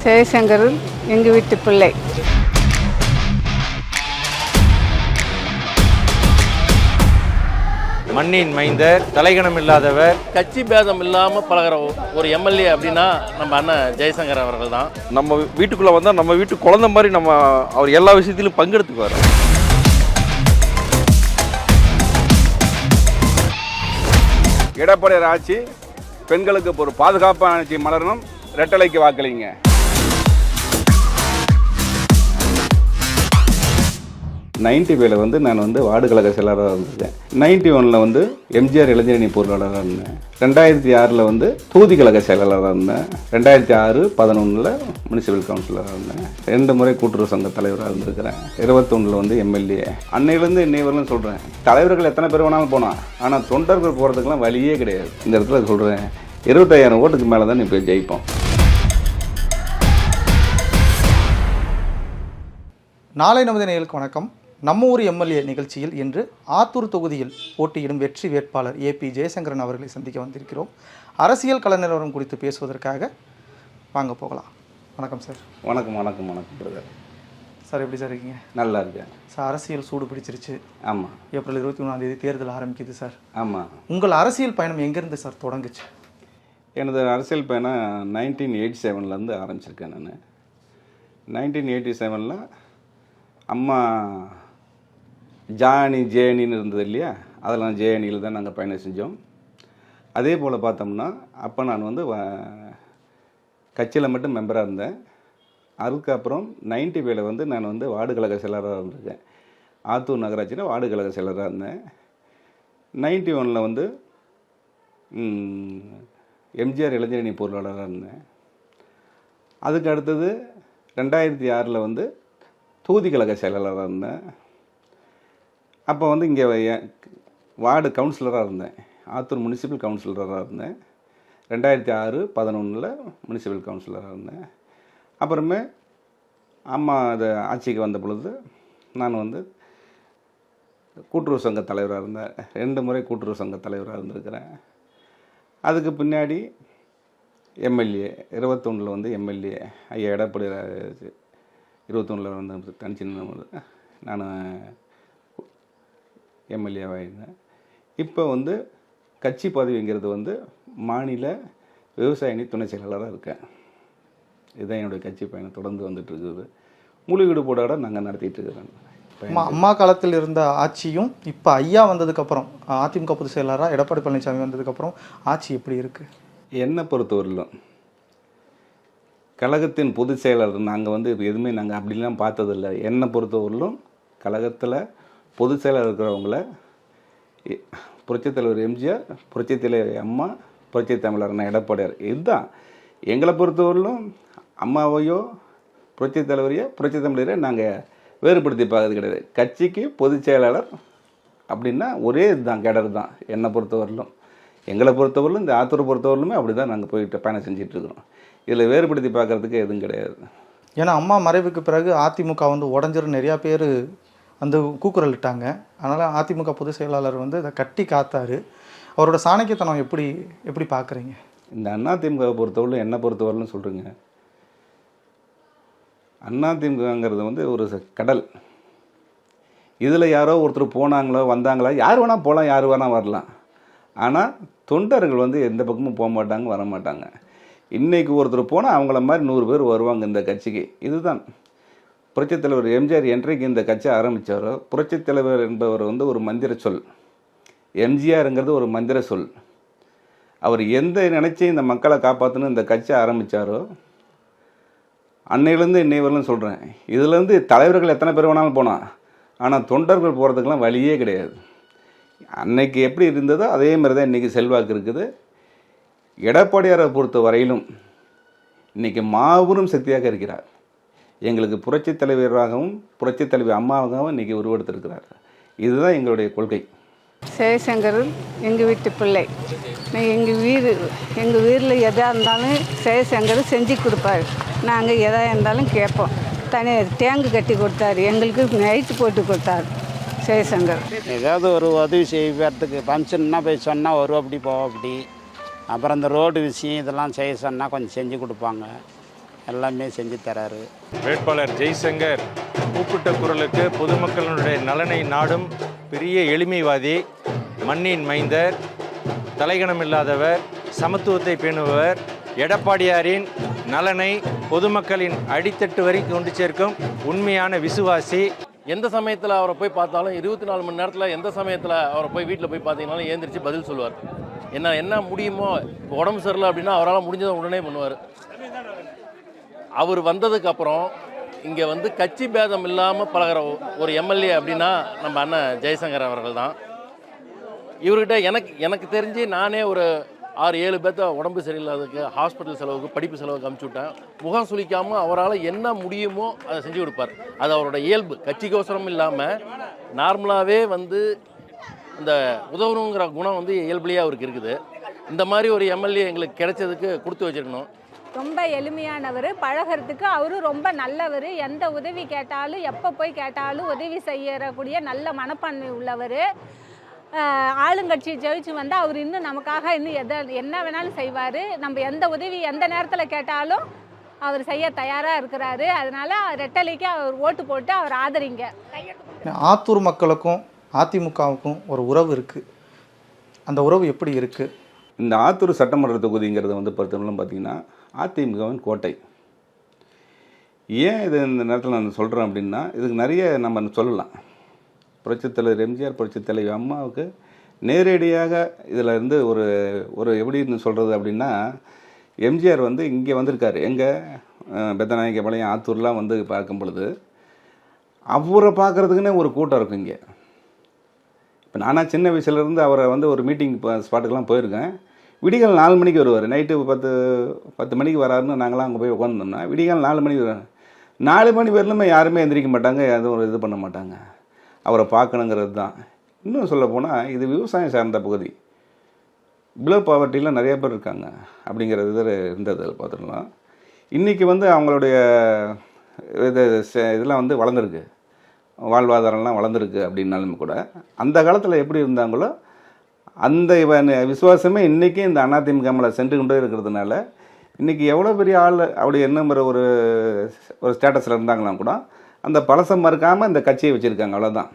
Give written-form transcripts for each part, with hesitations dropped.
ஜெயசங்கர் எங்கள் வீட்டு பிள்ளை. மண்ணின் மைந்தர், தலைகணம் இல்லாதவர், கட்சி பேதம் இல்லாமல் பழகிற ஒரு எம்எல்ஏ அப்படின்னா நம்ம அண்ணன் ஜெயசங்கர் அவர்கள் தான். நம்ம வீட்டுக்குள்ளே வந்தால் நம்ம வீட்டு குழந்தை மாதிரி அவர் எல்லா விஷயத்திலும் பங்கெடுத்துக்குவார். எடப்பாடி ஆட்சி பெண்களுக்கு ஒரு பாதுகாப்பான ஆட்சி மலரணும். ரெட்டலைக்கு வாக்களிங்க. 95 நான் வார்டு கழக செயலாளராக இருந்திருக்கேன். 91 எம்ஜிஆர் இளைஞரணி பொருளாளராக இருந்தேன். 2006 தொகுதி கழக செயலாளராக இருந்தேன். 2006-11 முனிசிபல் கவுன்சிலராக இருந்தேன். 2 முறை கூட்டுறவு சங்க தலைவராக இருந்திருக்கிறேன். 21 எம்எல்ஏ. அன்னையிலேருந்து இன்னை வரலும் சொல்கிறேன், தலைவர்கள் எத்தனை பேர் வேணாலும் போனால், ஆனால் தொண்டர்கள் போகிறதுக்கெல்லாம் வழியே கிடையாது. இந்த இடத்துல சொல்கிறேன், 25,000 ஓட்டுக்கு மேலே தான் இப்போ ஜெயிப்போம். நாளை நமது நேயர்களுக்கு வணக்கம். நம்ம ஊர் எம்எல்ஏ நிகழ்ச்சியில் இன்று ஆத்தூர் தொகுதியில் போட்டியிடும் வெற்றி வேட்பாளர் ஏபி ஜெயசங்கரன் அவர்களை சந்திக்க வந்திருக்கிறோம். அரசியல் கள நிலவரம் குறித்து பேசுவதற்காக வாங்க போகலாம். வணக்கம் சார். வணக்கம் வணக்கம் வணக்கம் பிரதர். சார் எப்படி சார் இருக்கீங்க? நல்லா இருக்கேன் சார். அரசியல் சூடு பிடிச்சிருச்சு. ஆமாம். ஏப்ரல் 23 தேர்தல் ஆரம்பிக்குது சார். ஆமாம். உங்கள் அரசியல் பயணம் எங்கேருந்து சார் தொடங்குச்சு? எனது அரசியல் பயணம் 1987 ஆரம்பிச்சிருக்கேன். நான் 1987 அம்மா ஜேஎனின்னு இருந்தது இல்லையா, அதெல்லாம் ஜேஎனியில் தான் நாங்கள் பயணம் செஞ்சோம். அதே போல் பார்த்தோம்னா அப்போ நான் கட்சியில் மட்டும் மெம்பராக இருந்தேன். அதுக்கப்புறம் 95 நான் வார்டு கழக செயலராக இருந்திருக்கேன். ஆத்தூர் நகராட்சியில் வார்டு கழக செயலராக இருந்தேன். 91 எம்ஜிஆர் இளைஞரணி பொருளாளராக இருந்தேன். அதுக்கு அடுத்தது 2006 தொகுதி கழக செயலாளராக இருந்தேன். அப்போ இங்கே வார்டு கவுன்சிலராக இருந்தேன். ஆத்தூர் முனிசிபல் கவுன்சிலராக இருந்தேன். 2006-11 முனிசிபல் கவுன்சிலராக இருந்தேன். அப்புறமே அம்மா அது ஆட்சிக்கு வந்த பொழுது நான் கூட்டுறவு சங்க தலைவராக இருந்தேன். 2 முறை கூட்டுறவு சங்க தலைவராக இருந்திருக்கிறேன். அதுக்கு பின்னாடி எம்எல்ஏ 21 எம்எல்ஏ ஐயா எடப்பாடி 21 தனிச்சின்ன நான் எம்எல்ஏவாக இருந்தேன். இப்போ கட்சி பதவிங்கிறது மாநில விவசாய அணி துணை செயலாளராக இருக்கேன். இதுதான் என்னுடைய கட்சி பயணம் தொடர்ந்து வந்துட்டுருக்குது. முழு ஈடுபாடோட நாங்கள் நடத்திட்டு இருக்கிறோம். அம்மா காலத்தில் இருந்த ஆட்சியும் இப்போ ஐயா வந்ததுக்கப்புறம் அதிமுக பொதுச் செயலாளராக எடப்பாடி பழனிசாமி வந்ததுக்கப்புறம் ஆட்சி எப்படி இருக்குது? என்னை பொறுத்தவரையிலும் கழகத்தின் பொதுச் செயலாளர் நாங்கள் எதுவுமே நாங்கள் அப்படிலாம் பார்த்ததில்லை. என்னை பொறுத்தவரையிலும் கழகத்தில் பொதுச் செயலாளர் இருக்கிறவங்கள புரட்சித் தலைவர் எம்ஜிஆர், புரட்சித் தலைவர் அம்மா, புரட்சி தமிழர்னா எடப்பாடியார், இதுதான் எங்களை பொறுத்தவரையிலும். அம்மாவையோ புரட்சி தலைவரையோ புரட்சி தமிழரையோ நாங்கள் வேறுபடுத்தி பார்க்கறது கிடையாது. கட்சிக்கு பொதுச் செயலாளர் அப்படின்னா ஒரே இதுதான், கேடர் தான். என்னை பொறுத்தவரையிலும், எங்களை பொறுத்தவரையிலும், இந்த ஆத்தூரை பொறுத்தவரையிலுமே அப்படி தான் நாங்கள் போயிட்டு பயணம் செஞ்சிட்ருக்கிறோம். இதில் வேறுபடுத்தி பார்க்குறதுக்கு எதுவும் கிடையாது. ஏன்னா அம்மா மறைவுக்கு பிறகு அதிமுக உடஞ்சிரும் நிறையா பேர் கூக்குரல் இட்டாங்க. அதனால் அதிமுக பொதுச் செயலாளர் இதை கட்டி காத்தார். அவரோட சாணக்கியத்தனம் எப்படி பார்க்குறீங்க? இந்த அதிமுகவை பொறுத்தவரையிலும், என்னை பொறுத்தவரையிலும் சொல்கிறேங்க, அதிமுகங்கிறது ஒரு கடல். இதில் யாரோ ஒருத்தர் போனாங்களோ வந்தாங்களோ, யார் வேணால் போகலாம், யார் வேணால் வரலாம். ஆனால் தொண்டர்கள் எந்த பக்கமும் போக மாட்டாங்க, வர மாட்டாங்க. இன்றைக்கி ஒருத்தர் போனால் அவங்கள மாதிரி 100 பேர் வருவாங்க இந்த கட்சிக்கு. இதுதான் புரட்சித் தலைவர் எம்ஜிஆர் என்றைக்கு இந்த கட்சி ஆரம்பித்தாரோ, புரட்சித் தலைவர் என்பவர் ஒரு மந்திர சொல், எம்ஜிஆருங்கிறது ஒரு மந்திர சொல். அவர் எந்த நினச்சி இந்த மக்களை காப்பாற்றணும் இந்த கட்சி ஆரம்பித்தாரோ, அன்னையிலேருந்து இன்னை வரலும் சொல்கிறேன், இதுலேருந்து தலைவர்கள் எத்தனை பேர் வேணாலும் போனால், ஆனால் தொண்டர்கள் போகிறதுக்கெல்லாம் வழியே கிடையாது. அன்னைக்கு எப்படி இருந்ததோ அதே மாதிரி தான் இன்றைக்கி செல்வாக்கு இருக்குது. எடப்பாடியாரை பொறுத்த வரையிலும் இன்றைக்கி மாபெரும் சக்தியாக இருக்கிறார். எங்களுக்கு புரட்சித் தலைவராகவும் புரட்சித் தலைவர் அம்மாவாகவும் இன்றைக்கி உருவெடுத்திருக்கிறார். இதுதான் எங்களுடைய கொள்கை. ஜெயசங்கர் எங்கள் வீட்டு பிள்ளை. எங்கள் வீரில் எதாக இருந்தாலும் ஜெயசங்கர் செஞ்சு கொடுப்பாரு. நாங்கள் எதாக இருந்தாலும் கேட்போம். டேங்கு கட்டி கொடுத்தாரு, எங்களுக்கு நைட்டு போட்டு கொடுத்தாரு ஜெயசங்கர். ஏதாவது ஒரு உதவி செய்வதுக்கு ஃபங்க்ஷன்னா போய் சொன்னால் வருவாப்படி போவாப்படி. அப்புறம் இந்த ரோடு விஷயம் இதெல்லாம் செய்ய சொன்னால் கொஞ்சம் செஞ்சு கொடுப்பாங்க. எல்லாமே செஞ்சு தராரு. வேட்பாளர் ஜெய்சங்கர் கூப்பிட்ட குரலுக்கு பொதுமக்களுடைய நலனை நாடும் பெரிய எளிமைவாதி, மண்ணின் மைந்தர், தலைகணம் இல்லாதவர், சமத்துவத்தை பேணுபவர், எடப்பாடியாரின் நலனை பொதுமக்களின் அடித்தட்டு வரை கொண்டு சேர்க்கும் உண்மையான விசுவாசி. எந்த சமயத்தில் அவரை போய் பார்த்தாலும் 24 மணி நேரத்தில் எந்த சமயத்தில் அவரை போய் வீட்டில் போய் பார்த்தீங்கன்னாலும் ஏந்திரிச்சு பதில் சொல்லுவார். என்ன முடியுமோ, இப்போ உடம்பு சரியில்லை அப்படின்னா அவரால் முடிஞ்சதை உடனே பண்ணுவார். அவர் வந்ததுக்கப்புறம் இங்கே வந்து கட்சி பேதம் இல்லாமல் பழகிற ஒரு எம்எல்ஏ அப்படின்னா நம்ம அண்ணன் ஜெய்சங்கர் அவர்கள் தான். இவர்கிட்ட எனக்கு தெரிஞ்சு நானே ஒரு 6-7 பேர்த்த உடம்பு சரியில்லாததுக்கு, ஹாஸ்பிட்டல் செலவுக்கு, படிப்பு செலவுக்கு அனுப்பிச்சி விட்டேன். முகம் சுளிக்காமல் அவரால் என்ன முடியுமோ அதை செஞ்சு கொடுப்பார். அது அவரோட இயல்பு. கட்சிக்கோசரம் இல்லாமல் நார்மலாகவே வந்து இந்த உதவணுங்கிற குணம் வந்து இயல்புலேயே அவருக்கு இருக்குது. இந்த மாதிரி ஒரு எம்எல்ஏ எங்களுக்கு கிடைச்சதுக்கு கொடுத்து வச்சிருக்கணும். ரொம்ப எளிமையானவர், பழகிறதுக்கு அவரும் ரொம்ப நல்லவர். எந்த உதவி கேட்டாலும், எப்போ போய் கேட்டாலும் உதவி செய்யக்கூடிய நல்ல மனப்பான்மை உள்ளவர். ஆளுங்கட்சி ஜெயிச்சு வந்தால் அவர் இன்னும் நமக்காக இன்னும் என்ன வேணாலும் செய்வார். நம்ம எந்த உதவி எந்த நேரத்தில் கேட்டாலும் அவர் செய்ய தயாராக இருக்கிறாரு. அதனால் ரெட்டலைக்கு அவர் ஓட்டு போட்டு அவர் ஆதரிங்க. ஆத்தூர் மக்களுக்கும் அதிமுகவுக்கும் ஒரு உறவு இருக்குது. அந்த உறவு எப்படி இருக்குது? இந்த ஆத்தூர் சட்டமன்ற தொகுதிங்கிறது வந்து பொறுத்தவரைக்கும் பார்த்திங்கன்னா அதிமுகவின் கோட்டை. ஏன் இது இந்த நேரத்தில் நான் சொல்கிறேன் அப்படின்னா, இதுக்கு நிறைய நம்ம சொல்லலாம். புரட்சித் தலைவர் எம்ஜிஆர், புரட்சித் தலைவர் அம்மாவுக்கு நேரடியாக இதில் இருந்து ஒரு எப்படின்னு சொல்கிறது அப்படின்னா, எம்ஜிஆர் வந்து இங்கே வந்திருக்காரு. எங்கே பெத்தநாயக்கபாளையம், ஆத்தூர்லாம் வந்து பார்க்கும் பொழுது அவரை பார்க்குறதுக்குன்னே ஒரு கூட்டம் இருக்கும் இங்கே. இப்போ நானாக சின்ன வயசுலேருந்து அவரை வந்து ஒரு மீட்டிங் ஸ்பாட்டுக்கெலாம் போயிருக்கேன். விடிகால் 4 மணிக்கு வருவார். நைட்டு 10 மணிக்கு வராருன்னு நாங்களாம் அங்கே போய் உட்காந்துருந்தோம்னா விடிகால் 4 மணிக்கு வருவார். 4 மணி வரலுமே யாருமே எந்திரிக்க மாட்டாங்க, எதுவும் இது பண்ண மாட்டாங்க. அவரை பார்க்கணுங்கிறது தான். இன்னும் சொல்லப்போனால் இது விவசாயம் சார்ந்த பகுதி. பிலோ பாவர்ட்டியில் நிறைய பேர் இருக்காங்க அப்படிங்கிறது இருந்தது. பார்த்துக்கலாம். இன்றைக்கி வந்து அவங்களுடைய இதெல்லாம் வந்து வளர்ந்துருக்கு, வாழ்வாதாரம்லாம் வளர்ந்துருக்கு. அப்படின்னாலுமே கூட அந்த காலத்தில் எப்படி இருந்தாங்களோ அந்த விசுவாசமே இன்றைக்கி இந்த அதிமுக மேலே சென்று கொண்டே இருக்கிறதுனால இன்றைக்கி எவ்வளோ பெரிய ஆள் அப்படி என்னங்கிற ஒரு ஸ்டேட்டஸில் இருந்தாங்களாம் கூட அந்த பழசம் மறுக்காமல் இந்த கட்சியை வச்சுருக்காங்க. அவ்வளோதான்.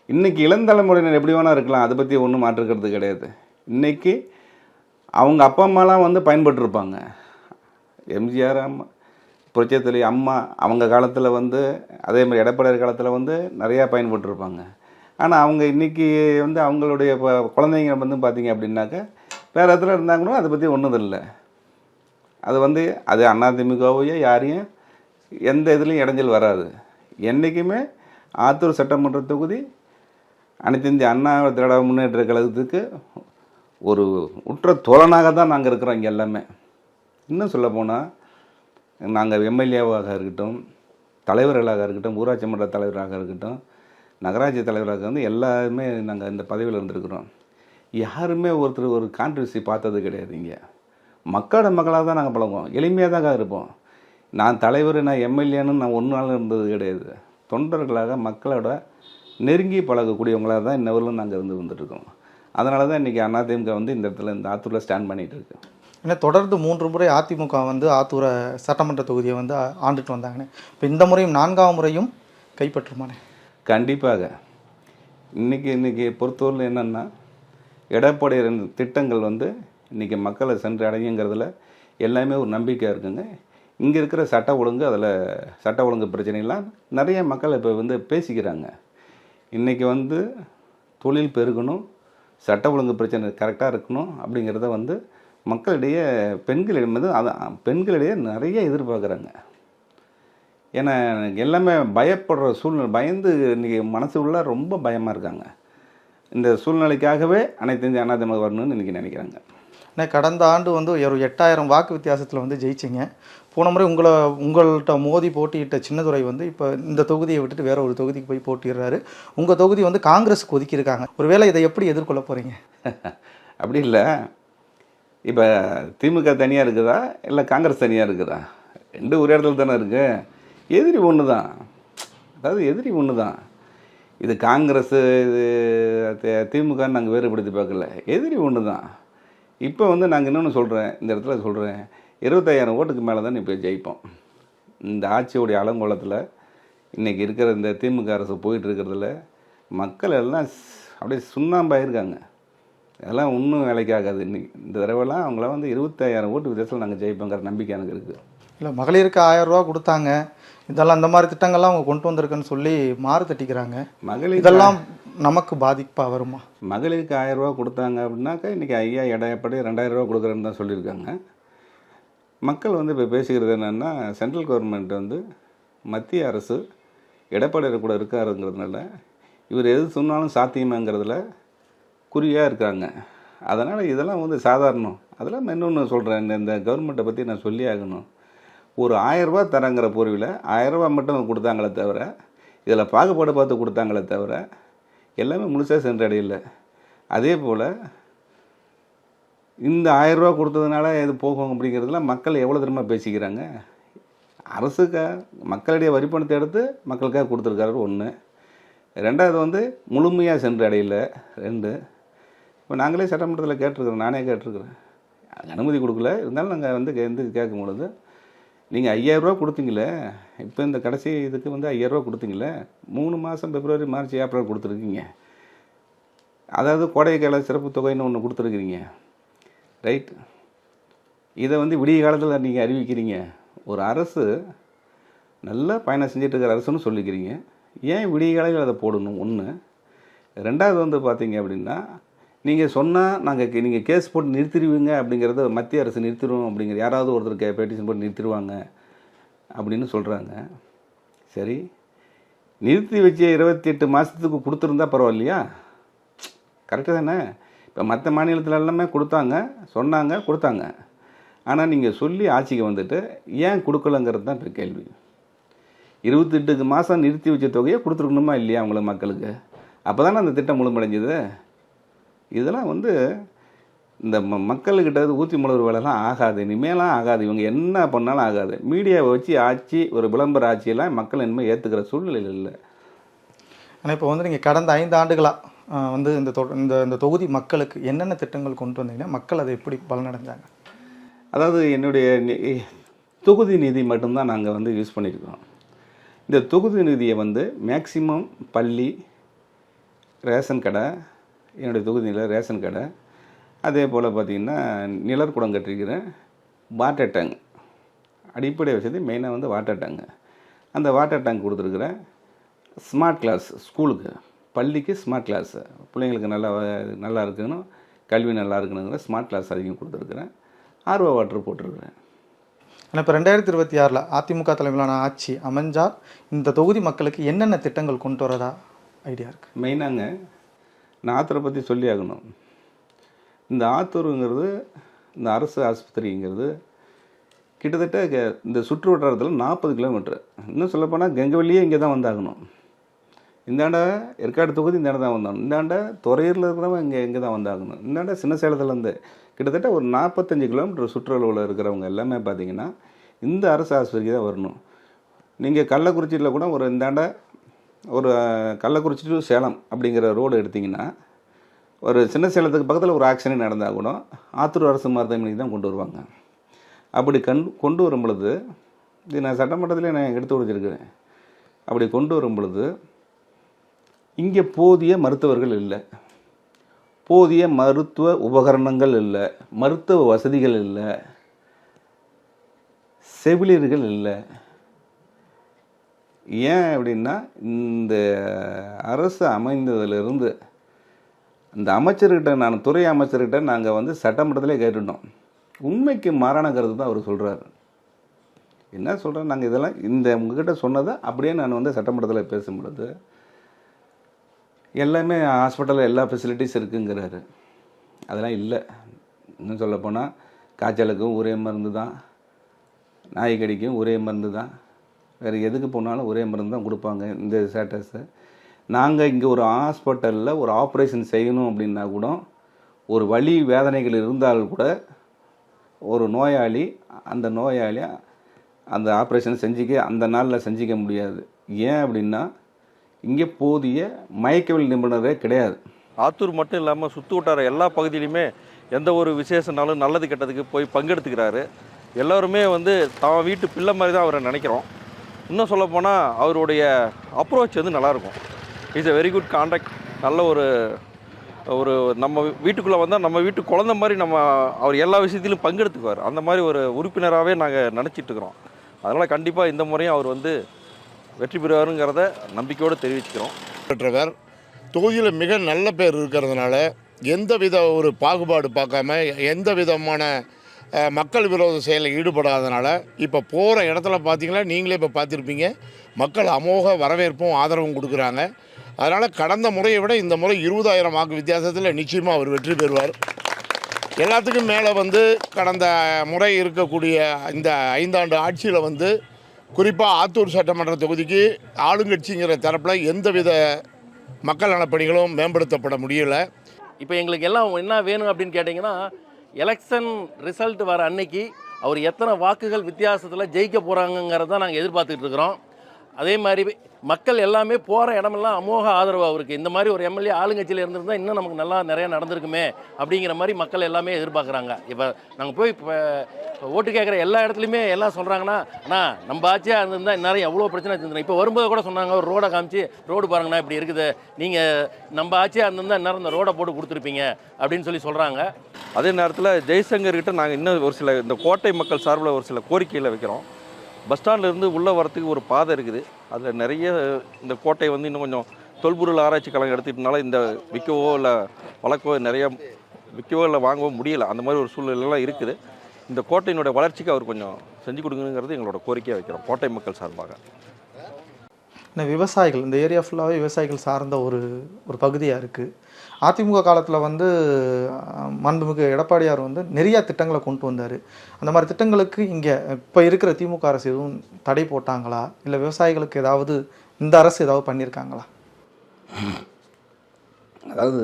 இன்றைக்கி இளந்தலைமுறையினர் எப்படி வேணால் இருக்கலாம், அதை பற்றி ஒன்றும் மாற்றுக்கிறது கிடையாது. இன்றைக்கி அவங்க அப்பா அம்மாலாம் வந்து பயன்பட்டுருப்பாங்க. எம்ஜிஆர் அம்மா, புரட்சித் தலைவர் அம்மா அவங்க காலத்தில் வந்து அதே மாதிரி எடப்பாடியார் காலத்தில் வந்து நிறையா பயன்பட்டுருப்பாங்க. ஆனால் அவங்க இன்றைக்கி வந்து அவங்களுடைய குழந்தைங்க வந்து பார்த்திங்க அப்படின்னாக்க வேறு இடத்துல இருந்தாங்கன்னா அதை பற்றி ஒன்றும் இல்லை. அது வந்து அது அதிமுகவையோ யாரையும் எந்த இதுலேயும் இடைஞ்சல் வராது. என்றைக்குமே ஆத்தூர் சட்டமன்ற தொகுதி அனைத்து இந்திய அண்ணா திராவிட முன்னேற்ற கழகத்துக்கு ஒரு உற்ற தோழனாக தான் நாங்கள் இருக்கிறோம் இங்கே எல்லாமே. இன்னும் சொல்லப்போனால் நாங்கள் எம்எல்ஏவாக இருக்கட்டும், தலைவர்களாக இருக்கட்டும், ஊராட்சி மன்ற தலைவராக இருக்கட்டும், நகராட்சி தலைவராக வந்து எல்லாருமே நாங்கள் இந்த பதவியில் இருந்திருக்கிறோம். யாருமே ஒருத்தர் ஒரு கான்ட்ரவர்சி பார்த்தது கிடையாது. இங்கே மக்களோட மக்களாக தான் நாங்கள் பழகுவோம், எளிமையாக தான் இருப்போம். நான் தலைவர், நான் எம்எல்ஏன்னு நான் ஒரு நாள் இருந்தது கிடையாது. தொண்டர்களாக மக்களோட நெருங்கி பழகக்கூடியவங்களாக தான் இன்னவர்களும் நாங்கள் வந்துட்டுருக்கோம். அதனால தான் இன்றைக்கி அதிமுக வந்து இந்த இடத்துல இந்த ஆத்தூரில் ஸ்டாண்ட் பண்ணிகிட்டு இருக்கு. ஏன்னா தொடர்ந்து 3 முறை அதிமுக வந்து ஆத்தூரை சட்டமன்ற தொகுதியை வந்து ஆண்டுட்டு வந்தாங்கண்ணே. இப்போ இந்த முறையும் 4ஆம் முறையும் கைப்பற்றுமானே? கண்டிப்பாக. இன்றைக்கி பொறுத்தவரையில் என்னென்னா எடப்பாடியார் திட்டங்கள் வந்து இன்றைக்கி மக்களை சென்று அடையுங்கிறதுல எல்லாமே ஒரு நம்பிக்கையாக இருக்குங்க. இங்கே இருக்கிற சட்ட ஒழுங்கு பிரச்சனைலாம் நிறைய மக்கள் இப்போ வந்து பேசிக்கிறாங்க. இன்றைக்கி வந்து தொழில் பெருகணும், சட்ட ஒழுங்கு பிரச்சனை கரெக்டாக இருக்கணும் அப்படிங்கிறத வந்து மக்களிடையே பெண்களிடம் வந்து பெண்களிடையே நிறைய எதிர்பார்க்குறாங்க. ஏன்னா எல்லாமே பயப்படுற சூழ்நிலை, பயந்து இன்றைக்கி மனசு உள்ள ரொம்ப பயமாக இருக்காங்க. இந்த சூழ்நிலைக்காகவே அனைத்து இந்திய அண்ணா திமுக வரணும்னு இன்றைக்கி நினைக்கிறாங்க. ஏன்னா கடந்த ஆண்டு வந்து ஒரு 8000 வாக்கு வித்தியாசத்தில் வந்து ஜெயிச்சிங்க. போன முறை உங்கள்கிட்ட மோதி போட்டியிட்ட சின்னதுரை வந்து இப்போ இந்த தொகுதியை விட்டுட்டு வேற ஒரு தொகுதிக்கு போய் போட்டிடுறாரு. உங்கள் தொகுதி வந்து காங்கிரஸுக்கு ஒதுக்கியிருக்காங்க. ஒருவேளை இதை எப்படி எதிர்கொள்ள போகிறீங்க? அப்படி இல்லை. இப்போ திமுக தனியாக இருக்குதா இல்லை காங்கிரஸ் தனியாக இருக்குதா? ரெண்டு ஒரு இடத்துல தானே இருக்குது. எதிரி ஒன்று தான். அதாவது எதிரி ஒன்று தான். இது காங்கிரஸ், இது திமுகன்னு நாங்கள் வேறுபடுத்தி பார்க்கல. எதிரி ஒன்று தான். இப்போ வந்து நாங்கள் இன்னொன்று சொல்கிறேன், இந்த இடத்துல சொல்கிறேன், 25,000 ஓட்டுக்கு மேலே தான் இப்போ ஜெயிப்போம். இந்த ஆட்சியோடைய அலங்கோலத்தில் இன்றைக்கி இருக்கிற இந்த திமுக அரசு போயிட்டு இருக்கிறதுல மக்கள் எல்லாம் அப்படியே சுண்ணாம்பாயிருக்காங்க. அதெல்லாம் ஒன்றும் வேலைக்கு ஆகாது. இன்றைக்கி இந்த தடவைலாம் அவங்கள வந்து 25,000 ஓட்டு வித்தியாசத்தில் நாங்கள் ஜெயிப்போங்கிற நம்பிக்கை எனக்கு இருக்குது. இல்லை, மகளிருக்கு 1000 ரூபா கொடுத்தாங்க, இதெல்லாம் இந்த மாதிரி திட்டங்கள்லாம் அவங்க கொண்டு வந்திருக்குன்னு சொல்லி மாறு தட்டிக்கிறாங்க. இதெல்லாம் நமக்கு பாதிப்பாக வருமா? மகளிருக்கு 1000 ரூபா கொடுத்தாங்க அப்படின்னாக்கா இன்றைக்கி ஐயா எடையப்படி 2000 ரூபா கொடுக்குறேன்னு தான் சொல்லியிருக்காங்க. மக்கள் வந்து இப்போ பேசிக்கிறது என்னென்னா, சென்ட்ரல் கவர்மெண்ட் வந்து மத்திய அரசு எடப்பாடியார் கூட இருக்காருங்கிறதுனால இவர் எது சொன்னாலும் சாத்தியமாங்கிறதுல குறியாக இருக்காங்க. அதனால் இதெல்லாம் வந்து சாதாரணம். அதெல்லாம் இன்னொன்று சொல்கிறேன், இந்த கவர்மெண்ட்டை பற்றி நான் சொல்லி ஆகணும். ஒரு 1000 ரூபா தரங்கிற பொருவில் 1000 ரூபா மட்டும் கொடுத்தாங்களே தவிர, இதில் பாகுபாடு பார்த்து கொடுத்தாங்களே தவிர எல்லாமே முழுசாக சென்றடையில்லை. அதே போல் இந்த 1000 ரூபா கொடுத்ததுனால எது போகும் அப்படிங்கிறதுலாம் மக்கள் எவ்வளோ தூரமாக பேசிக்கிறாங்க. மக்களுடைய வரி பணத்தை எடுத்து மக்களுக்காக கொடுத்துருக்காரு ஒன்று. ரெண்டாவது வந்து முழுமையாக சென்று அடையில 2. இப்போ நாங்களே சட்டமன்றத்தில் கேட்டிருக்கிறோம், நானே கேட்டிருக்கிறேன், அனுமதி கொடுக்கல. இருந்தாலும் நாங்கள் வந்து கேட்கும் பொழுது, நீங்கள் 5000 ரூபா கொடுத்தீங்களே, இப்போ இந்த கடைசி இதுக்கு வந்து 5000 ரூபா கொடுத்தீங்களே, 3 மாதம் பிப்ரவரி, மார்ச், ஏப்ரல் கொடுத்துருக்கீங்க. அதாவது கோடைக்கால சிறப்பு தொகைன்னு ஒன்று கொடுத்துருக்குறீங்க, ரைட். இதை வந்து விடிய காலத்தில் நீங்கள் அறிவிக்கிறீங்க. ஒரு அரசு நல்லா பயணம் செஞ்சுட்டு இருக்கிற அரசுன்னு சொல்லிக்கிறீங்க, ஏன் விடிய காலையில் அதை போடணும்? ஒன்று. ரெண்டாவது வந்து பார்த்தீங்க அப்படின்னா, நீங்கள் சொன்னால் நீங்கள் கேஸ் போட்டு நிறுத்திடுவீங்க அப்படிங்கிறத மத்திய அரசு நிறுத்திடுவோம் அப்படிங்கிற யாராவது ஒருத்தர் பெட்டிஷன் போட்டு நிறுத்திடுவாங்க அப்படின்னு சொல்கிறாங்க. சரி, நிறுத்தி வச்ச 28 மாதத்துக்கு கொடுத்துருந்தா பரவாயில்லையா? கரெக்டு தானே? இப்போ மற்ற மாநிலத்தில் எல்லாமே கொடுத்தாங்க, சொன்னாங்க, கொடுத்தாங்க. ஆனால் நீங்கள் சொல்லி ஆட்சிக்கு வந்துட்டு ஏன் கொடுக்கலங்கிறது தான் இப்போ கேள்வி. 28 மாதம் நிறுத்தி வச்ச தொகையை கொடுத்துருக்கணுமா இல்லையா அவங்களுக்கு, மக்களுக்கு? அப்போ தானே அந்த திட்டம் முழுமடைஞ்சது. இதெல்லாம் வந்து இந்த மக்கள்கிட்ட ஊற்றி முழுகிற வேலைலாம் ஆகாது, இனிமேலாம் ஆகாது. இவங்க என்ன பண்ணாலும் ஆகாது. மீடியாவை வச்சு ஆட்சி, ஒரு விளம்பர ஆட்சியெல்லாம் மக்கள் இனிமேல் ஏற்றுக்கிற சூழ்நிலையில் இல்லை. ஆனால் இப்போ வந்து நீங்கள் கடந்த 5 ஆண்டுகளாக வந்து இந்த தொகுதி மக்களுக்கு என்னென்ன திட்டங்கள் கொண்டு வந்தீங்கன்னா மக்கள் அதை எப்படி பலனடைஞ்சாங்க? அதாவது என்னுடைய தொகுதி நிதி மட்டும்தான் நாங்கள் வந்து யூஸ் பண்ணியிருக்கோம். இந்த தொகுதி நிதியை வந்து மேக்சிமம் பள்ளி, ரேஷன் கடை, என்னுடைய தொகுதியில் ரேஷன் கடை, அதே போல் பார்த்திங்கன்னா நிழற்குடம் கட்டிருக்கிறேன், வாட்டர் டேங்க், அடிப்படை வசதி மெயினாக வந்து வாட்டர் டேங்கு. அந்த வாட்டர் டேங்க் கொடுத்துருக்குறேன். ஸ்மார்ட் கிளாஸ் ஸ்கூலுக்கு, பள்ளிக்கு ஸ்மார்ட் கிளாஸு, பிள்ளைங்களுக்கு நல்லா இருக்கணும், கல்வி நல்லா இருக்கணுங்கிற ஸ்மார்ட் கிளாஸ் அதிகம் கொடுத்துருக்குறேன். ஆர்வ வாட்டர் போட்டிருக்கிறேன். ஆனால் இப்போ 2026 அதிமுக தலைமையிலான ஆட்சி அமைஞ்சால் இந்த தொகுதி மக்களுக்கு என்னென்ன திட்டங்கள் கொண்டு வரதா ஐடியா இருக்குது? மெயினாங்க நான் ஆத்தூரை பற்றி சொல்லி ஆகணும். இந்த ஆத்தூருங்கிறது, இந்த அரசு ஆஸ்பத்திரிங்கிறது கிட்டத்தட்ட இந்த சுற்று வட்டாரத்தில் 40 கிலோமீட்டர். இன்னும் சொல்லப்போனால் கெங்கவெளியே இங்கே தான் வந்தாகணும். இந்தாண்ட ஏற்காடு தொகுதி இந்த இடம் தான் வந்தாகணும். இந்தாண்ட துறையூரில் இருக்கிறவங்க இங்கே தான் வந்தாகணும். இந்தாண்ட சின்ன சேலத்துலேருந்து கிட்டத்தட்ட ஒரு 45 கிலோமீட்டர் சுற்றுலாவில் இருக்கிறவங்க எல்லாமே பார்த்திங்கன்னா இந்த அரசு ஆஸ்பத்திரிக்கு தான் வரணும். நீங்கள் கள்ளக்குறிச்சியில் கூட ஒரு இந்தாண்ட ஒரு கள்ளக்குறிச்சி டு சேலம் அப்படிங்கிற ரோடு எடுத்திங்கன்னா, ஒரு சின்ன சேலத்துக்கு பக்கத்தில் ஒரு ஆக்சிடென்ட் நடந்தால் கூட ஆத்தூர் அரசு மருத்துவமனைக்கு தான் கொண்டு வருவாங்க. அப்படி கொண்டு வரும் பொழுது, இது நான் சட்டமன்றத்திலே நான் எடுத்து கொடுத்துருக்கிறேன், அப்படி கொண்டு வரும் பொழுது இங்கே போதிய மருத்துவர்கள் இல்லை, போதிய மருத்துவ உபகரணங்கள் இல்லை, மருத்துவ வசதிகள் இல்லை, செவிலியர்கள் இல்லை. ஏன் அப்படின்னா, இந்த அரசு அமைந்ததிலிருந்து இந்த அமைச்சர்கிட்ட, நான் துறை அமைச்சர்கிட்ட நாங்கள் வந்து சட்டமன்றத்திலே கேட்டுட்டோம். உண்மைக்கு மாறான கருத்து தான் அவர் சொல்கிறாரு. என்ன சொல்கிறேன், நாங்கள் இதெல்லாம் உங்ககிட்ட சொன்னதை அப்படியே நான் வந்து சட்டமன்றத்தில் பேசும் பொழுது எல்லாமே ஹாஸ்பிட்டலில் எல்லா ஃபெசிலிட்டிஸ் இருக்குங்கிறாரு. அதெல்லாம் இல்லை. இன்னும் சொல்லப்போனால் காய்ச்சலுக்கும் ஒரே மருந்து தான், நாய்க்கடிக்கும் ஒரே மருந்து தான், வேறு எதுக்கு போனாலும் ஒரே மருந்து தான் கொடுப்பாங்க. இந்த ஸ்டேட்டஸை நாங்கள் இங்கே ஒரு ஹாஸ்பிட்டலில் ஒரு ஆப்ரேஷன் செய்யணும் அப்படின்னா கூட, ஒரு வலி வேதனைகள் இருந்தால் கூட ஒரு நோயாளி அந்த ஆப்ரேஷன் அந்த நாளில் செஞ்சிக்க முடியாது. ஏன் அப்படின்னா, இங்கே போதிய மயக்கவியல் நிபுணரே கிடையாது. ஆத்தூர் மட்டும் இல்லாமல் சுற்று வட்டார எல்லா பகுதியிலையுமே எந்த ஒரு விசேஷனாலும் நல்லது கெட்டதுக்கு போய் பங்கெடுத்துக்கிறாரு. எல்லோருமே வந்து தான் வீட்டு பிள்ளை மாதிரி தான் அவரை நினைக்கிறோம். இன்னும் சொல்லப்போனால் அவருடைய அப்ரோச் வந்து நல்லாயிருக்கும். Is a very good contact. நல்ல ஒரு நம்ம வீட்டுக்குள்ளே வந்தால் நம்ம வீட்டு குழந்தை மாதிரி அவர் எல்லா விஷயத்திலும் பங்கெடுத்துக்குவார். அந்த மாதிரி ஒரு உறுப்பினராகவே நாங்கள் நினச்சிட்ருக்குறோம். அதனால் கண்டிப்பாக இந்த முறையும் அவர் வந்து வெற்றி பெறுவாருங்கிறத நம்பிக்கையோடு தெரிவிச்சுக்கிறோம். பெற்றவர் தொகுதியில் மிக நல்ல பேர் இருக்கிறதுனால எந்தவித ஒரு பாகுபாடு பார்க்காம எந்த விதமான மக்கள் விரோத செயலில் ஈடுபடாதனால இப்போ போகிற இடத்துல பார்த்தீங்கன்னா நீங்களே இப்போ பார்த்துருப்பீங்க, மக்கள் அமோக வரவேற்பும் ஆதரவும் கொடுக்குறாங்க. அதனால் கடந்த முறையை விட இந்த முறை 20,000 வாக்கு வித்தியாசத்தில் நிச்சயமாக அவர் வெற்றி பெறுவார். எல்லாத்துக்கும் மேலே வந்து கடந்த முறை இருக்கக்கூடிய இந்த 5 ஆண்டு ஆட்சியில் வந்து குறிப்பாக ஆத்தூர் சட்டமன்ற தொகுதிக்கு ஆளுங்கட்சிங்கிற தரப்பில் எந்தவித மக்கள் நலப்பணிகளும் மேம்படுத்தப்பட முடியலை. இப்போ எங்களுக்கு எல்லாம் என்ன வேணும் அப்படின்னு கேட்டிங்கன்னா, எலெக்ஷன் ரிசல்ட் வர அன்னைக்கு அவர் எத்தனை வாக்குகள் வித்தியாசத்தில் ஜெயிக்க போகிறாங்கங்கிறத நாங்கள் எதிர்பார்த்துட்டு இருக்கிறோம். அதே மாதிரி மக்கள் எல்லாமே போகிற இடமெல்லாம் அமோக ஆதரவு அவருக்கு. இந்த மாதிரி ஒரு எம்எல்ஏ ஆளுங்கட்சியில் இருந்திருந்தால் இன்னும் நமக்கு நல்லா நிறையா நடந்திருக்குமே அப்படிங்கிற மாதிரி மக்கள் எல்லாமே எதிர்பார்க்குறாங்க. இப்போ நாங்கள் போய் இப்போ ஓட்டு கேட்குற எல்லா இடத்துலையுமே எல்லாம் சொல்கிறாங்கன்னா, அண்ணா நம்ம ஆட்சியாக இருந்திருந்தால் இந்நேரம் எவ்வளோ பிரச்சனை இருந்துருந்தோம். இப்போ வரும்போது கூட சொன்னாங்க, ஒரு ரோடை காமிச்சு ரோடு பாருங்கண்ணா இப்படி இருக்குது, நீங்கள் நம்ம ஆட்சியாக இருந்திருந்தால் இந்நேரம் இந்த ரோடை போட்டு கொடுத்துருப்பீங்க அப்படின்னு சொல்கிறாங்க. அதே நேரத்தில் ஜெய்சங்கர்கிட்ட நாங்கள் இன்னும் ஒரு சில இந்த கோட்டை மக்கள் சார்பில் ஒரு சில கோரிக்கைகளை வைக்கிறோம். பஸ் ஸ்டாண்ட்லேருந்து உள்ளே வரத்துக்கு ஒரு பாதை இருக்குது. அதில் நிறைய இந்த கோட்டை வந்து இன்னும் கொஞ்சம் தொல்பொருள் ஆராய்ச்சி கழகம் எடுத்துக்கிட்டனால இந்த விற்கவோ இல்லை வளர்க்கவோ நிறையா விற்கவோ இல்லை வாங்கவோ முடியலை. அந்த மாதிரி ஒரு சூழ்நிலைலாம் இருக்குது. இந்த கோட்டையினுடைய வளர்ச்சிக்கு அவர் கொஞ்சம் செஞ்சு கொடுங்கிறது எங்களோட கோரிக்கையாக வைக்கிறோம் கோட்டை மக்கள் சார்பாக. இந்த விவசாயிகள், இந்த ஏரியா ஃபுல்லாகவே விவசாயிகள் சார்ந்த ஒரு பகுதியாக இருக்குது. அதிமுக காலத்தில் வந்து மாண்புமிகு எடப்பாடியார் வந்து நிறையா திட்டங்களை கொண்டு வந்தார். அந்த மாதிரி திட்டங்களுக்கு இங்கே இப்போ இருக்கிற திமுக அரசு எதுவும் தடை போட்டாங்களா, இல்லை விவசாயிகளுக்கு ஏதாவது இந்த அரசு ஏதாவது பண்ணியிருக்காங்களா? அதாவது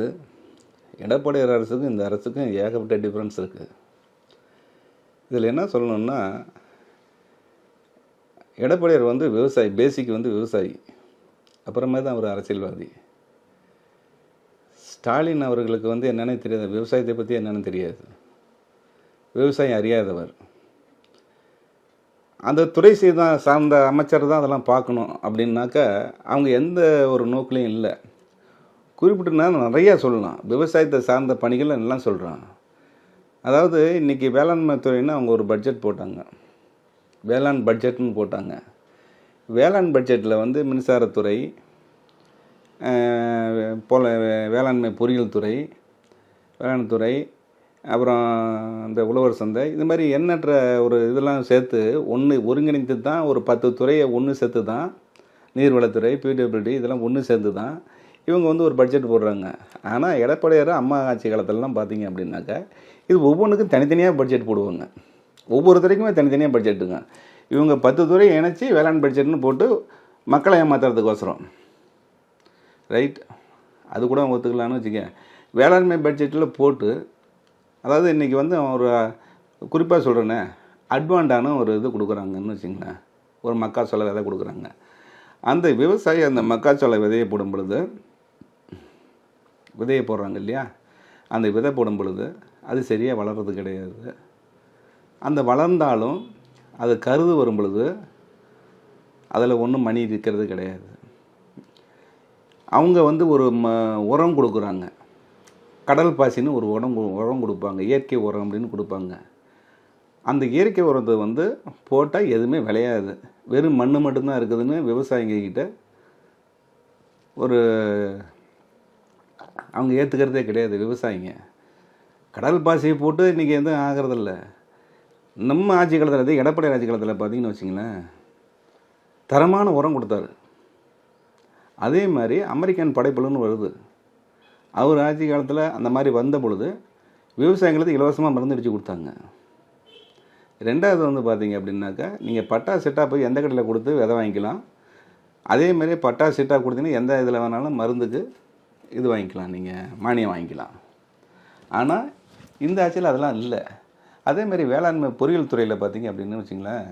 எடப்பாடியார் அரசுக்கும் இந்த அரசுக்கும் ஏகப்பட்ட டிஃப்ரென்ஸ் இருக்குது. இதில் என்ன சொல்லணும்னா, எடப்பாடியார் வந்து விவசாயி, பேசிக் வந்து விவசாயி, அப்புறமே தான் அவர் அரசியல்வாதி. ஸ்டாலின் அவர்களுக்கு வந்து என்னென்னு தெரியாது, விவசாயத்தை பற்றி என்னென்னு தெரியாது, விவசாயம் அறியாதவர். அந்த துறை சார்ந்த அமைச்சர் தான் அதெல்லாம் பார்க்கணும் அப்படின்னாக்கா அவங்க எந்த ஒரு நோக்கிலையும் இல்லை. குறிப்பிட்டுனா நிறையா சொல்லலாம், விவசாயத்தை சார்ந்த பணிகள் எல்லாம் சொல்கிறான். அதாவது இன்றைக்கி வேளாண்மை துறைன்னு அவங்க ஒரு பட்ஜெட் போட்டாங்க, வேளாண் பட்ஜெட்னு போட்டாங்க. வேளாண் பட்ஜெட்டில் வந்து மின்சாரத்துறை, போல் வேளாண்மை பொறியியல் துறை, வேளாண் துறை, அப்புறம் இந்த உழவர் சந்தை, இது மாதிரி எண்ணற்ற ஒரு இதெல்லாம் சேர்த்து ஒருங்கிணைத்து தான் ஒரு 10 துறையை ஒன்று சேர்த்து தான், நீர்வளத்துறை, பிடபிள்யூடி இதெல்லாம் ஒன்று சேர்த்து தான் இவங்க வந்து ஒரு பட்ஜெட் போடுறாங்க. ஆனால் எடப்பாடியார் அம்மா ஆட்சி காலத்திலலாம் பார்த்தீங்க அப்படின்னாக்கா இது ஒவ்வொன்றுக்கும் தனித்தனியாக பட்ஜெட் போடுவாங்க, ஒவ்வொரு துறைக்குமே தனித்தனியாக பட்ஜெட்டுங்க. இவங்க 10 துறையை இணைச்சி வேளாண் பட்ஜெட்னு போட்டு மக்களை ஏமாத்துறதுக்கோசரம், ரைட், அது கூட ஒத்துக்கலான்னு வச்சுக்க. வேளாண்மை பட்ஜெட்டில் போட்டு, அதாவது இன்றைக்கி வந்து ஒரு குறிப்பாக சொல்கிறேன்னே, அட்வான்டான ஒரு இது கொடுக்குறாங்கன்னு வச்சுங்களேன், ஒரு மக்காச்சோள விதை கொடுக்குறாங்க. அந்த விவசாயி அந்த மக்காச்சோள விதையை போடும் பொழுது, விதையை போடுறாங்க இல்லையா, அந்த விதை போடும் பொழுது அது சரியாக வளர்கிறது கிடையாது. அந்த வளர்ந்தாலும் அது கருது வரும் பொழுது அதில் ஒன்றும் மணி இருக்கிறது கிடையாது. அவங்க வந்து ஒரு உரம் கொடுக்குறாங்க, கடல் பாசின்னு ஒரு உரம் கொடுப்பாங்க, இயற்கை உரம் அப்படின்னு கொடுப்பாங்க. அந்த இயற்கை உரத்தை வந்து போட்டால் எதுவுமே விளையாது, வெறும் மண் மட்டும்தான் இருக்குதுன்னு விவசாயிங்கக்கிட்ட ஒரு அவங்க ஏற்றுக்கிறதே கிடையாது விவசாயிங்க. கடல் பாசியை போட்டு இன்றைக்கி எதுவும் ஆகிறதில்ல. நம்ம ஆட்சி காலத்தில், எடப்பாடி ஆட்சி காலத்தில் பார்த்தீங்கன்னு வச்சிங்களேன், தரமான உரம் கொடுத்தாரு. அதே மாதிரி அமெரிக்கன் படைப்புலன்னு வருது, அவர் ஆட்சி காலத்தில் அந்த மாதிரி வந்த பொழுது விவசாயிகளுக்கு இலவசமாக மருந்து அடித்து கொடுத்தாங்க. ரெண்டாவது வந்து பார்த்தீங்க அப்படின்னாக்கா, நீங்கள் பட்டா செட்டாக போய் எந்த கடையில் கொடுத்து விதை வாங்கிக்கலாம், அதேமாதிரி பட்டா செட்டாக கொடுத்தீங்கன்னா எந்த இதில் வேணாலும் மருந்துக்கு இது வாங்கிக்கலாம், நீங்கள் மானியம் வாங்கிக்கலாம். ஆனால் இந்த ஆட்சியில் அதெல்லாம் இல்லை. அதேமாதிரி வேளாண்மை பொறியியல் துறையில் பார்த்தீங்க அப்படின்னு வச்சிங்களேன்,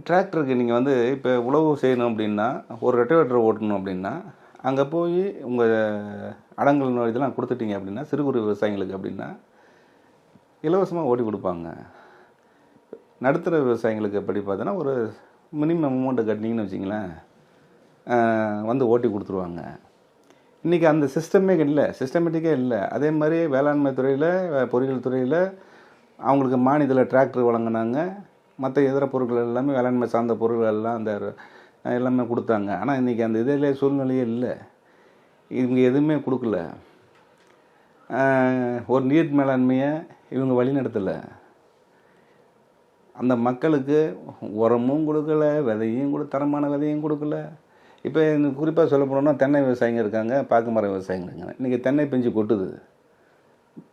டிராக்டருக்கு நீங்கள் வந்து இப்போ உழவு செய்யணும் அப்படின்னா, ஒரு ரொட்டவேட்டர் ஓட்டணும் அப்படின்னா, அங்கே போய் உங்கள் அடங்கல் இதெல்லாம் கொடுத்துட்டீங்க அப்படின்னா, சிறு குறு விவசாயிகளுக்கு அப்படின்னா இலவசமாக ஓட்டி கொடுப்பாங்க. நடுத்தர விவசாயிகளுக்கு எப்படி பார்த்தோன்னா ஒரு மினிமம் அமௌண்ட்டை கட்டினீங்கன்னு வச்சிங்களேன், வந்து ஓட்டி கொடுத்துருவாங்க. இன்றைக்கி அந்த சிஸ்டமே இல்லை, சிஸ்டமேட்டிக்கே இல்லை. அதே மாதிரி வேளாண்மை துறையில், பொறியியல் துறையில் அவங்களுக்கு மானியத்தில் டிராக்டர் வழங்கினாங்க, மற்ற இதர பொருட்கள் எல்லாமே வேளாண்மை சார்ந்த பொருட்கள் எல்லாம் அந்த எல்லாமே கொடுத்தாங்க. ஆனால் இன்றைக்கி அந்த இதில் சூழ்நிலையே இல்லை, இவங்க எதுவுமே கொடுக்கல. ஒரு நீர் மேலாண்மையை இவங்க வழிநடத்தலை. அந்த மக்களுக்கு உரமும் கொடுக்கல, விதையும் தரமான விதையும் கொடுக்கல. இப்போ குறிப்பாக சொல்ல போனோம்னா தென்னை விவசாயிங்க இருக்காங்க, பாக்கு மர விவசாயிங்க இருக்காங்க. இன்றைக்கி தென்னை பிஞ்சு கொட்டுது,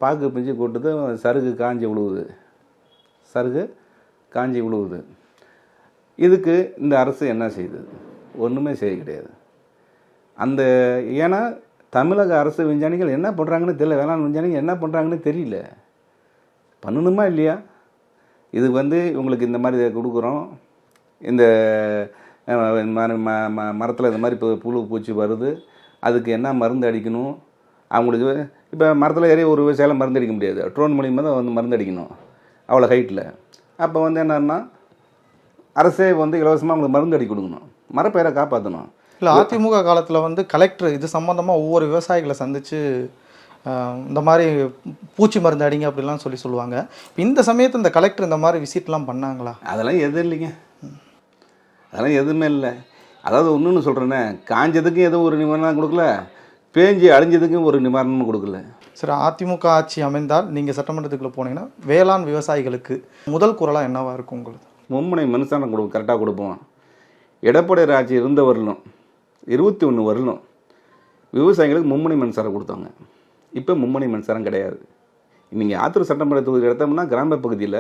பாக்கு பிஞ்சு கொட்டுது, சருகு காஞ்சி விழுவுது, சருகு காஞ்சி விழுவுது. இதுக்கு இந்த அரசு என்ன செய்யுது? ஒன்றுமே செய்ய கிடையாது. அந்த ஏன்னா தமிழக அரசு விஞ்ஞானிகள் என்ன பண்ணுறாங்கன்னு தெரியல, வேளாண் விஞ்ஞானிகள் என்ன பண்ணுறாங்கன்னு தெரியல. பண்ணணுமா இல்லையா? இது வந்து இவங்களுக்கு இந்த மாதிரி கொடுக்குறோம், இந்த மரத்தில் இந்த மாதிரி இப்போ புழு பூச்சி வருது, அதுக்கு என்ன மருந்து அடிக்கணும், அவங்களுக்கு இப்போ மரத்தில் ஏறி ஒரு விவசாயம் மருந்து அடிக்க முடியாது, ட்ரோன் மூலியமாக தான் வந்து மருந்து அடிக்கணும் அவ்வளோ ஹைட்டில். அப்போ வந்து என்னன்னா அரசே வந்து இலவசமாக அவங்களுக்கு மருந்து அடிக்க கொடுக்கணும், மரப்பயிரை காப்பாற்றணும். இல்லை, அதிமுக காலத்தில் வந்து கலெக்டர் இது சம்மந்தமாக ஒவ்வொரு விவசாயிகளை சந்தித்து இந்த மாதிரி பூச்சி மருந்து அடிங்க அப்படிலாம் சொல்லுவாங்க. இந்த சமயத்தில் இந்த கலெக்டர் இந்த மாதிரி விசிட்லாம் பண்ணாங்களா? அதெல்லாம் எதுவும் இல்லைங்க, அதெல்லாம் எதுவுமே இல்லை. அதாவது ஒன்றுன்னு சொல்கிறேன்னே, காஞ்சதுக்கும் எதுவும் ஒரு நிவாரணம் கொடுக்கல, பேஞ்சு அழிஞ்சதுக்கும் ஒரு நிவாரணமும் கொடுக்கல. சரி, அதிமுக ஆட்சி அமைந்தால் நீங்கள் சட்டமன்றத்துக்குள்ளே போனீங்கன்னா வேளாண் விவசாயிகளுக்கு முதல் குரலாக என்னவாக இருக்கும் உங்களுக்கு? மும்முனை மின்சாரம் கரெக்டாக கொடுப்போம். எடப்பாடி ஆட்சி இருந்த வரலும் 21 வரலும் விவசாயிகளுக்கு மும்முனை மின்சாரம் கொடுத்தாங்க. இப்போ மும்முனை மின்சாரம் கிடையாது. நீங்கள் ஆத்தூர் சட்டமன்ற தொகுதி எடுத்தோம்னா கிராம பகுதியில்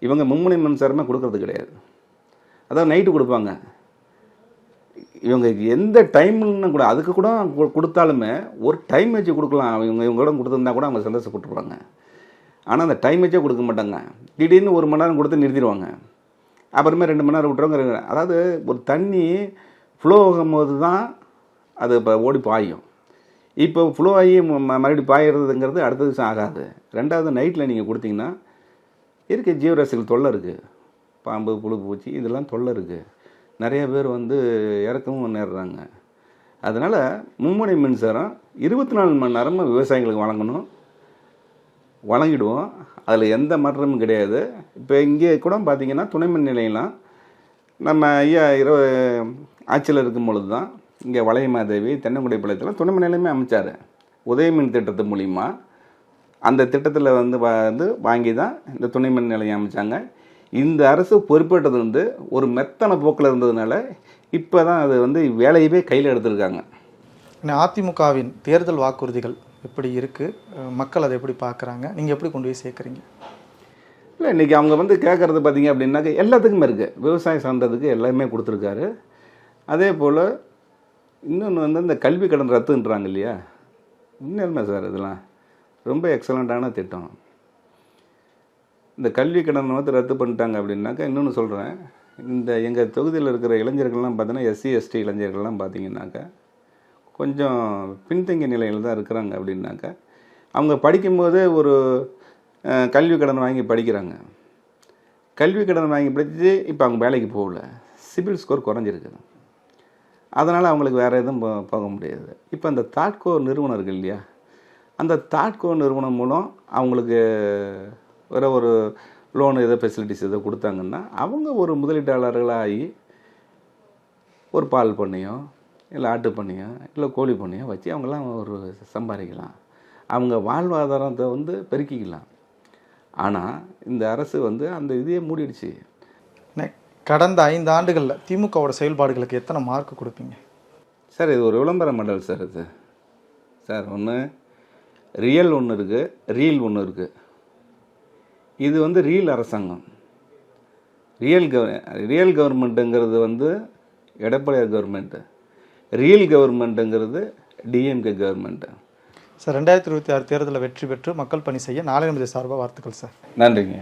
இவங்க மும்முனை மின்சாரமே கொடுக்கறது கிடையாது. அதாவது நைட்டு கொடுப்பாங்க. இவங்க எந்த டைம்னு கூட அதுக்கு கூட கொடுத்தாலுமே ஒரு டைம் வச்சு கொடுக்கலாம். இவங்களோட கொடுத்துருந்தா கூட அவங்க சந்தோஷப்பட்டுருவாங்க. ஆனால் அந்த டைம் வச்சே கொடுக்க மாட்டாங்க. திடீர்னு 1 மணி நேரம் கொடுத்து நிறுத்திடுவாங்க, அப்புறமே 2 மணி நேரம் விட்டுருவாங்க. அதாவது ஒரு தண்ணி ஃப்ளோ ஆகும்போது தான் அது இப்போ ஓடி பாயும். இப்போ ஃப்ளோ ஆகி மறுபடியும் பாயிறதுங்கிறது அடுத்த விஷயம் ஆகாது. ரெண்டாவது நைட்டில் நீங்கள் கொடுத்தீங்கன்னா இருக்க ஜீவராசிகள் தொல்லை இருக்குது, பாம்பு புழு பூச்சி இதெல்லாம் தொல்லை இருக்குது. நிறைய பேர் வந்து இறக்கவும் நேர்றாங்க. அதனால் மும்முனை மின்சாரம் 24 மணி நேரமும் விவசாயிகளுக்கு வழங்கணும், வழங்கிடுவோம். அதில் எந்த மாற்றமும் கிடையாது. இப்போ இங்கே கூட பார்த்தீங்கன்னா துணை மின் நிலையம்லாம் நம்ம ஐயா ஆட்சியில் இருக்கும் பொழுது தான் இங்கே வளையமாதேவி தென்னங்குடிப்பாளையத்தில் துணை மின் நிலையமே அமைச்சார். உதயமின் திட்டத்து மூலிமா அந்த திட்டத்தில் வந்து வாங்கி தான் இந்த துணை மின் நிலையம் அமைச்சாங்க. இந்த அரசு பொறுப்பேற்றது வந்து ஒரு மெத்தன போக்கில் இருந்ததுனால இப்போ தான் அது வந்து வேலையவே கையில் எடுத்திருக்காங்க. அதிமுகவின் தேர்தல் வாக்குறுதிகள் எப்படி இருக்குது, மக்கள் அதை எப்படி பார்க்குறாங்க, நீங்கள் எப்படி கொண்டு போய் சேர்க்குறீங்க? இல்லை, இன்றைக்கி அவங்க வந்து கேட்குறது பார்த்தீங்க அப்படின்னாக்க எல்லாத்துக்குமே இருக்குது. விவசாயம் சார்ந்ததுக்கு எல்லாமே கொடுத்துருக்காரு. அதே போல் இன்னொன்று வந்து இந்த கல்வி கடன் ரத்துன்றாங்க இல்லையா, உண்மையுமே சார் இதெல்லாம் ரொம்ப எக்ஸலண்ட்டான திட்டம். இந்த கல்வி கடனை வந்து ரத்து பண்ணிட்டாங்க அப்படின்னாக்கா, இன்னொன்று சொல்கிறேன், இந்த எங்கள் தொகுதியில் இருக்கிற இளைஞர்கள்லாம் பார்த்தீங்கன்னா எஸ்சி எஸ்டி இளைஞர்கள்லாம் பார்த்தீங்கன்னாக்கா கொஞ்சம் பின்தங்கிய நிலையில் தான் இருக்கிறாங்க. அப்படின்னாக்கா அவங்க படிக்கும்போதே ஒரு கல்வி கடன் வாங்கி படிக்கிறாங்க. கல்வி கடன் வாங்கி படித்து இப்போ அவங்க வேலைக்கு போகல, சிபில் ஸ்கோர் குறைஞ்சிருக்கு. அதனால் அவங்களுக்கு வேறு எதுவும் போக முடியாது. இப்போ அந்த தாட்கோ நிறுவனம் இருக்குது இல்லையா, அந்த தாட்கோ நிறுவனம் மூலம் அவங்களுக்கு வேறு ஒரு லோனு ஏதோ ஃபெசிலிட்டிஸ் ஏதோ கொடுத்தாங்கன்னா அவங்க ஒரு முதலீட்டாளர்களாகி ஒரு பால் பண்ணையோ இல்லை ஆட்டு பண்ணையோ இல்லை கோழி பண்ணையோ வச்சு அவங்களாம் ஒரு சம்பாதிக்கலாம், அவங்க வாழ்வாதாரத்தை வந்து பெருக்கிக்கலாம். ஆனால் இந்த அரசு வந்து அந்த இதையே மூடிடுச்சு. கடந்த 5 ஆண்டுகளில் திமுகவோட செயல்பாடுகளுக்கு எத்தனை மார்க் கொடுப்பீங்க சார்? இது ஒரு விளம்பர மண்டல் சார். இது சார் ஒன்று ரியல் ஒன்று இருக்குது, ரீல் ஒன்று இருக்குது. இது வந்து ரீல் அரசாங்கம். ரியல் கவர்மெண்ட்டுங்கிறது வந்து எடப்பாடியார் கவர்மெண்ட்டு, ரியல் கவர்மெண்ட்டுங்கிறது டிஎம்கே கவர்மெண்ட்டு. சார், 2026 தேர்தலில் வெற்றி பெற்று மக்கள் பணி செய்ய நாளை நமது சார்பாக வாழ்த்துக்கள் சார். நன்றிங்க.